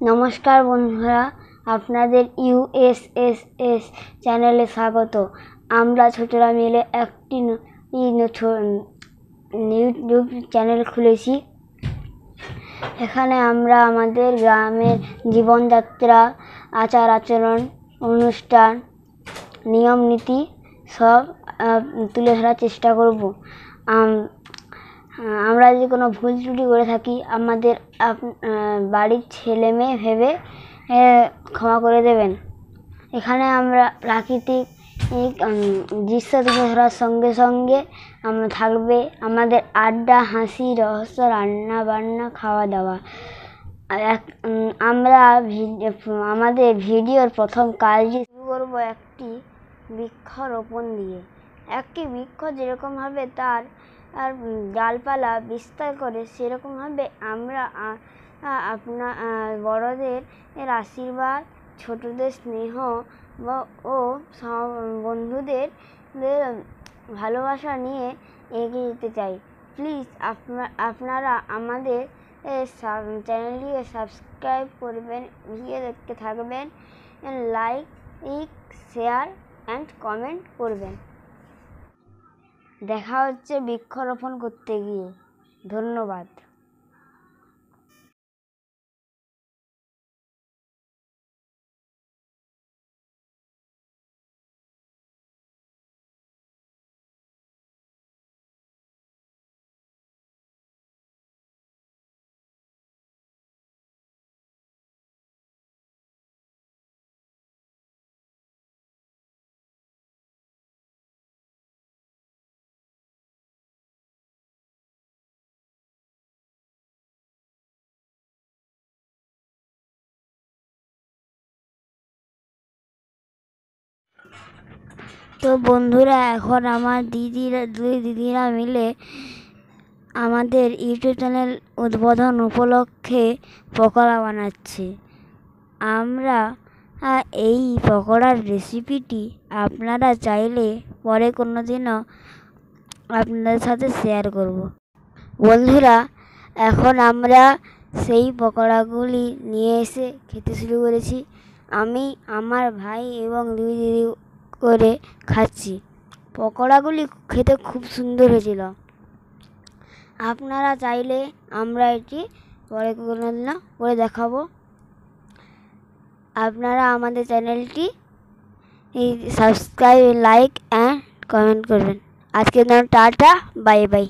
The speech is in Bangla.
নমস্কার বন্ধুরা, আপনাদের ইউএসএসএস চ্যানেলে স্বাগত। আমরা ছোটরা মিলে একটি ইউটিউব চ্যানেল খুলেছি। এখানে আমরা আমাদের গ্রামের জীবনযাত্রা, আচার আচরণ, অনুষ্ঠান, নিয়ম নীতি সব তুলে ধরার চেষ্টা করব। আমরা যদি কোনো ভুল ত্রুটি করে থাকি আমাদের বাড়ির ছেলে মেয়ে ভেবে ক্ষমা করে দেবেন। এখানে আমরা প্রাকৃতিক দৃশ্য তুলে ধরার সঙ্গে সঙ্গে থাকবে আমাদের আড্ডা, হাসি, রহস্য, রান্না বান্না, খাওয়া দাওয়া। আমরা আমাদের ভিডিওর প্রথম কাজটি শুরু করবো একটি বৃক্ষরোপণ দিয়ে। একটি বৃক্ষ যেরকমভাবে তার ডালপালা বিস্তার করে, সেরকমভাবে আমরা বড়দের আশীর্বাদ, ছোটদের স্নেহ ও বন্ধুদের ভালোবাসা নিয়ে এগিয়ে যেতে চাই। প্লিজ আপনারা আমাদের চ্যানেলটিকে সাবস্ক্রাইব করবেন, ভিডিও দেখতে থাকবেন, লাইক, শেয়ার অ্যান্ড কমেন্ট করবেন। দেখা হচ্ছে বৃক্ষরোপণ করতে গিয়ে। ধন্যবাদ। তো বন্ধুরা, এখন আমার দুই দিদিরা মিলে আমাদের ইউটিউব চ্যানেল উদ্বোধন উপলক্ষে পকোড়া বানাচ্ছে। আমরা এই পকোড়ার রেসিপিটি আপনারা চাইলে পরে কোনো দিনও আপনাদের সাথে শেয়ার করব। বন্ধুরা, এখন আমরা সেই পকোড়াগুলি নিয়ে এসে খেতে শুরু করেছি। আমি, আমার ভাই এবং দুই দিদি করে খাচ্ছি। পকোড়াগুলি খেতে খুব সুন্দর হয়েছিল। আপনারা চাইলে আমরা এটি পরে কোনো দিন করে দেখাবো। আপনারা আমাদের চ্যানেলটি সাবস্ক্রাইব, লাইক অ্যান্ড কমেন্ট করবেন। আজকের জন্য টাটা, বাই বাই।